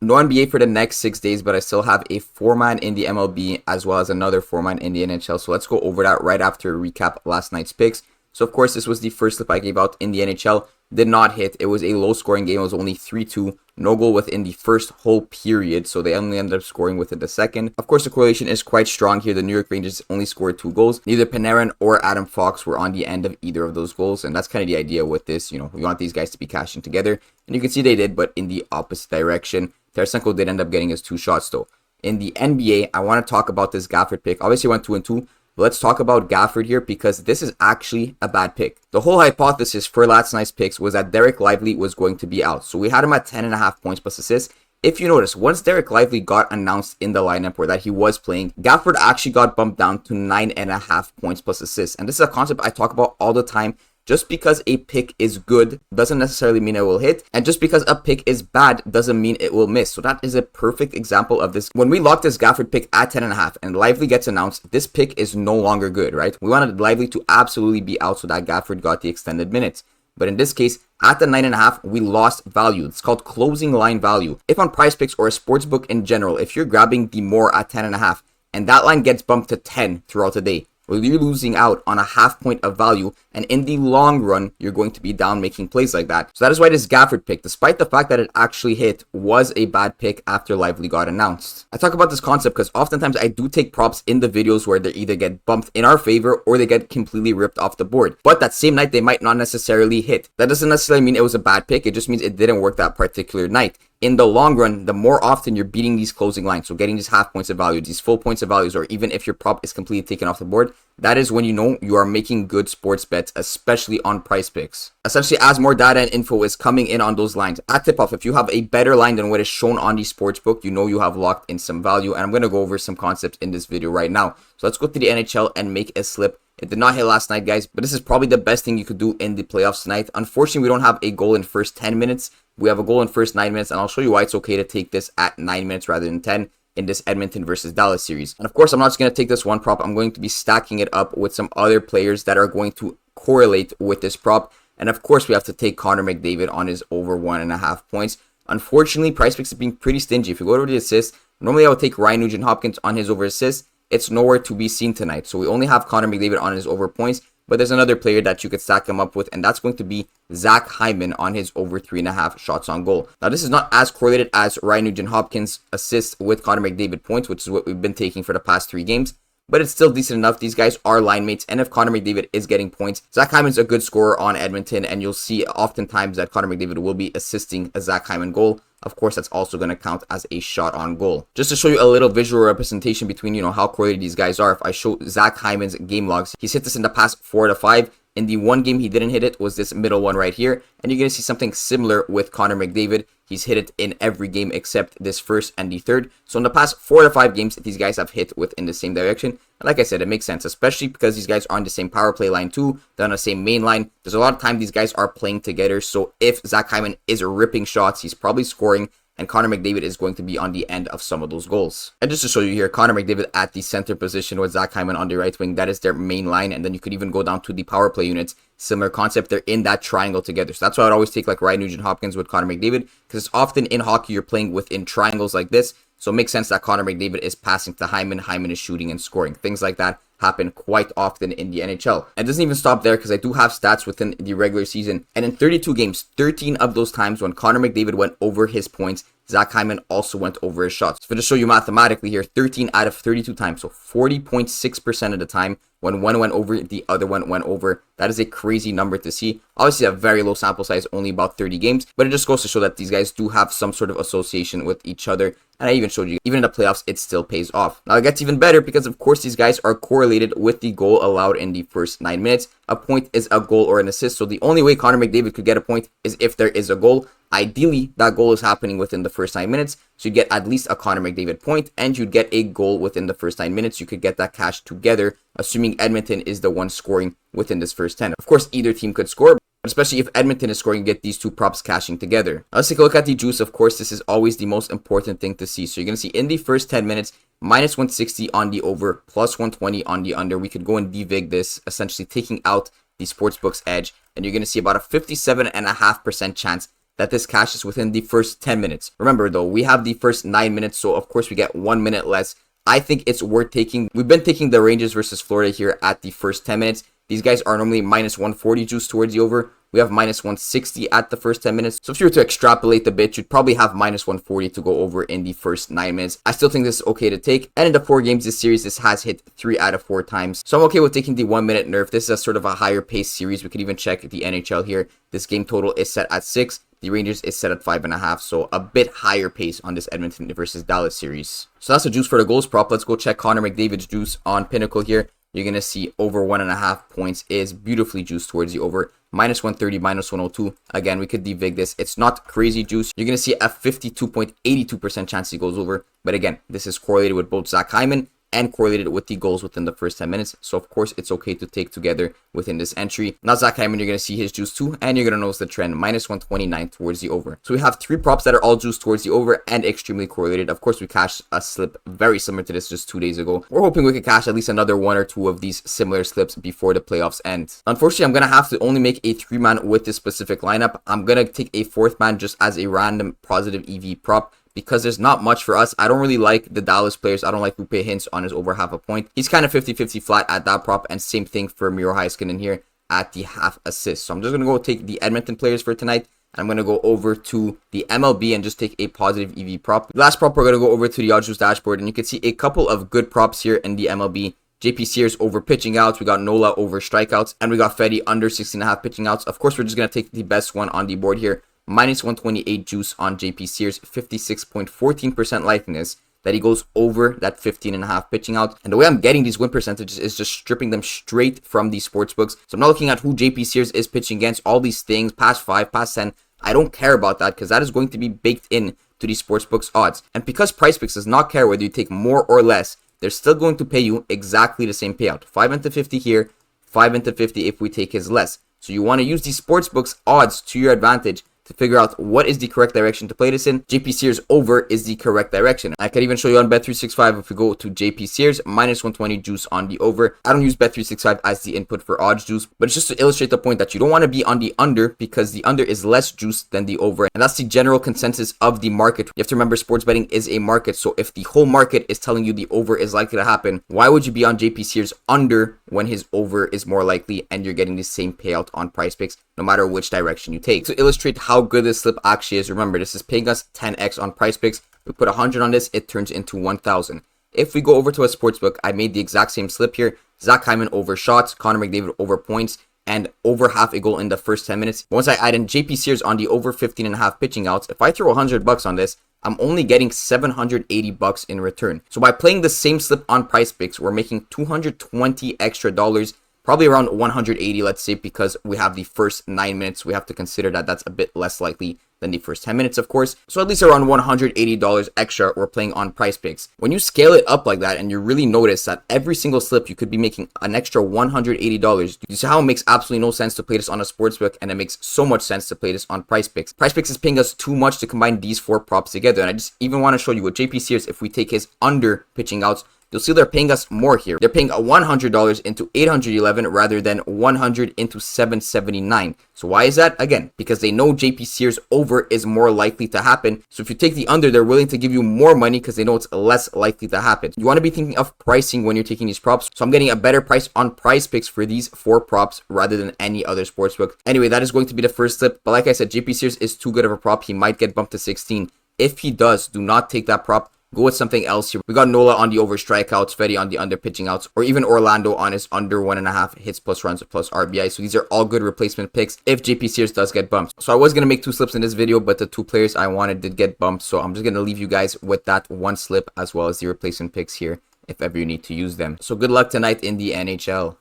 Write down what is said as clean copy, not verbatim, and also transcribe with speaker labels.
Speaker 1: No NBA for the next 6 days, but I still have a 4-man in the MLB as well as another 4-man in the NHL. So let's go over that right after a recap last night's picks. So of course, this was the first slip I gave out in the NHL. Did not hit. It was a low-scoring game. It was only 3-2. No goal within the first whole period, so they only ended up scoring within the second. Of course, the correlation is quite strong here. The New York Rangers only scored 2 goals. Neither Panarin or Adam Fox were on the end of either of those goals, and that's kind of the idea with this. You know, we want these guys to be cashing together, and you can see they did, but in the opposite direction. Tarasenko did end up getting his 2 shots, though. In the NBA, I want to talk about this Gafford pick. Obviously, went 2-2. Let's talk about Gafford here because this is actually a bad pick. The whole hypothesis for last night's picks was that Derek Lively was going to be out. So we had him at 10.5 points plus assists. If you notice, once Derek Lively got announced in the lineup or that he was playing, Gafford actually got bumped down to 9.5 points plus assists. And this is a concept I talk about all the time. Just because a pick is good doesn't necessarily mean it will hit. And just because a pick is bad doesn't mean it will miss. So that is a perfect example of this. When we locked this Gafford pick at 10.5 and Lively gets announced, this pick is no longer good, right? We wanted Lively to absolutely be out so that Gafford got the extended minutes. But in this case, at the 9.5, we lost value. It's called closing line value. If on Prizepicks or a sportsbook in general, if you're grabbing the more at 10.5 and that line gets bumped to 10 throughout the day, well, you're losing out on a half point of value, and in the long run, you're going to be down making plays like that. So that is why this Gafford pick, despite the fact that it actually hit, was a bad pick after Lively got announced. I talk about this concept because oftentimes I do take props in the videos where they either get bumped in our favor or they get completely ripped off the board. But that same night, they might not necessarily hit. That doesn't necessarily mean it was a bad pick. It just means it didn't work that particular night. In the long run, the more often you're beating these closing lines, so getting these half points of value, these full points of values, or even if your prop is completely taken off the board, that is when you know you are making good sports bets, especially on Prizepicks. Essentially, as more data and info is coming in on those lines, at tip-off, if you have a better line than what is shown on the sportsbook, you know you have locked in some value, and I'm going to go over some concepts in this video right now. So let's go to the NHL and make a slip. It did not hit last night, guys, but this is probably the best thing you could do in the playoffs tonight. Unfortunately, we don't have a goal in first 10 minutes. We have a goal in first 9 minutes, and I'll show you why it's okay to take this at 9 minutes rather than 10 in this Edmonton versus Dallas series. And of course, I'm not just going to take this one prop. I'm going to be stacking it up with some other players that are going to correlate with this prop. And of course, we have to take Connor McDavid on his over 1.5 points. Unfortunately, Prizepicks is being pretty stingy. If you go over the assists, normally I would take Ryan Nugent-Hopkins on his over assists. It's nowhere to be seen tonight. So we only have Connor McDavid on his over points. But there's another player that you could stack him up with, and that's going to be Zach Hyman on his over 3.5 shots on goal. Now, this is not as correlated as Ryan Nugent-Hopkins' assists with Connor McDavid points, which is what we've been taking for the past 3 games. But it's still decent enough. These guys are line mates, and if Connor McDavid is getting points, Zach Hyman's a good scorer on Edmonton, and you'll see oftentimes that Connor McDavid will be assisting a Zach Hyman goal. Of course, that's also going to count as a shot on goal. Just to show you a little visual representation between, how correlated these guys are, if I show Zach Hyman's game logs, he's hit this in the past 4 to 5. In the one game he didn't hit it was this middle one right here. And you're going to see something similar with Connor McDavid. He's hit it in every game except this first and the third. So in the past 4 to 5 games, these guys have hit within the same direction. And like I said, it makes sense, especially because these guys are on the same power play line too. They're on the same main line. There's a lot of time these guys are playing together. So if Zach Hyman is ripping shots, he's probably scoring. And Connor McDavid is going to be on the end of some of those goals. And just to show you here, Connor McDavid at the center position with Zach Hyman on the right wing. That is their main line. And then you could even go down to the power play units. Similar concept. They're in that triangle together. So that's why I'd always take like Ryan Nugent-Hopkins with Connor McDavid. Because it's often in hockey you're playing within triangles like this. So it makes sense that Connor McDavid is passing to Hyman. Hyman is shooting and scoring. Things like that happen quite often in the NHL. And it doesn't even stop there because I do have stats within the regular season. And in 32 games, 13 of those times when Connor McDavid went over his points, Zach Hyman also went over his shots. So to show you mathematically here, 13 out of 32 times, so 40.6% of the time, when one went over, the other one went over. That is a crazy number to see. Obviously, a very low sample size, only about 30 games, but it just goes to show that these guys do have some sort of association with each other. And I even showed you, even in the playoffs, it still pays off. Now, it gets even better because, of course, these guys are correlated with the goal allowed in the first 9 minutes. A point is a goal or an assist. So the only way Connor McDavid could get a point is if there is a goal. Ideally, that goal is happening within the first 9 minutes. So you get at least a Connor McDavid point, and you'd get a goal within the first 9 minutes. You could get that cash together, assuming Edmonton is the one scoring within this first 10. Of course, either team could score, especially if Edmonton is scoring, get these two props cashing together. Now, let's take a look at the juice. Of course, this is always the most important thing to see. So you're going to see in the first 10 minutes, minus 160 on the over, plus 120 on the under. We could go and devig this, essentially taking out the sportsbook's edge. And you're going to see about a 57.5% chance that this cashes within the first 10 minutes. Remember though, we have the first 9 minutes, so of course we get 1 minute less. I think it's worth taking. We've been taking the Rangers versus Florida here at the first 10 minutes. These guys are normally minus 140 juice towards the over. We have minus 160 at the first 10 minutes. So if you were to extrapolate the bit, you'd probably have minus 140 to go over in the first 9 minutes. I still think this is okay to take. And in the 4 games this series, this has hit 3 out of 4 times. So I'm okay with taking the 1 minute nerf. This is a sort of a higher pace series. We could even check the NHL here. This game total is set at 6. The Rangers is set at 5.5, so a bit higher pace on this Edmonton versus Dallas series. So that's the juice for the goals prop. Let's go check Connor McDavid's juice on Pinnacle here. You're going to see over 1.5 points is beautifully juiced towards the over. Minus 130, minus 102. Again, we could devig this. It's not crazy juice. You're going to see a 52.82% chance he goes over. But again, this is correlated with both Zach Hyman and correlated with the goals within the first 10 minutes. So, of course, it's okay to take together within this entry. Now, Zach Hyman, you're going to see his juice too, and you're going to notice the trend, minus 129 towards the over. So, we have 3 props that are all juiced towards the over and extremely correlated. Of course, we cashed a slip very similar to this just 2 days ago. We're hoping we could cash at least another 1 or 2 of these similar slips before the playoffs end. Unfortunately, I'm going to have to only make a 3-man with this specific lineup. I'm going to take a 4th man just as a random positive EV prop, because there's not much for us. I don't really like the Dallas players. I don't like Lupe Hintz on his over half a point. He's kind of 50-50 flat at that prop, and same thing for Miro Heiskanen here at the half assist. So I'm just going to go take the Edmonton players for tonight. I'm going to go over to the MLB and just take a positive EV prop. The last prop, we're going to go over to the OddsJuice dashboard, and you can see a couple of good props here in the MLB. JP Sears over pitching outs, we got Nola over strikeouts, and we got Fedde under 16.5 pitching outs. Of course, we're just going to take the best one on the board here. Minus 128 juice on JP Sears, 56.14% likeliness that he goes over that 15.5 pitching out. And the way I'm getting these win percentages is just stripping them straight from these sports books. So I'm not looking at who JP Sears is pitching against, all these things, past 5, past 10. I don't care about that because that is going to be baked in to these sports books odds. And because Prizepicks does not care whether you take more or less, they're still going to pay you exactly the same payout. 5 into 50 here, 5 into 50 if we take his less. So you want to use these sports books odds to your advantage to figure out what is the correct direction to play this in. JP Sears over is the correct direction. I can even show you on Bet365 if we go to JP Sears, minus 120 juice on the over. I don't use Bet365 as the input for OddsJuice, but it's just to illustrate the point that you don't want to be on the under because the under is less juice than the over. And that's the general consensus of the market. You have to remember sports betting is a market. So if the whole market is telling you the over is likely to happen, why would you be on JP Sears under when his over is more likely and you're getting the same payout on Prizepicks no matter which direction you take? To illustrate how good this slip actually is, remember this is paying us 10x on Prizepicks. We put 100 on this, it turns into 1,000. If we go over to a sportsbook, I made the exact same slip here. Zach Hyman over shots, Connor McDavid over points, and over half a goal in the first 10 minutes. Once I add in JP Sears on the over 15.5 pitching outs, if I throw $100 on this, I'm only getting $780 in return. So by playing the same slip on Prizepicks, we're making $220 extra dollars, probably around 180, let's say, because we have the first 9 minutes. We have to consider that that's a bit less likely than the first 10 minutes, of course. So at least around $180 extra we're playing on Prizepicks. When you scale it up like that and you really notice that every single slip you could be making an extra $180, you see how it makes absolutely no sense to play this on a sportsbook, and it makes so much sense to play this on Prizepicks. Prizepicks is paying us too much to combine these 4 props together, and I just even want to show you with JP Sears, if we take his under pitching outs, you'll see they're paying us more here. They're paying $100 into 811 rather than 100 into 779. So why is that? Again, because they know JP Sears over is more likely to happen. So if you take the under, they're willing to give you more money because they know it's less likely to happen. You want to be thinking of pricing when you're taking these props. So I'm getting a better price on Prizepicks for these 4 props rather than any other sportsbook. Anyway, that is going to be the first slip. But like I said, JP Sears is too good of a prop. He might get bumped to 16. If he does, do not take that prop. Go with something else here. We got Nola on the over strikeouts, Fedde on the under pitching outs, or even Orlando on his under 1.5 hits plus runs plus RBI. So these are all good replacement picks if JP Sears does get bumped. So I was going to make 2 slips in this video, but the 2 players I wanted did get bumped. So I'm just going to leave you guys with that 1 slip as well as the replacement picks here if ever you need to use them. So good luck tonight in the NHL.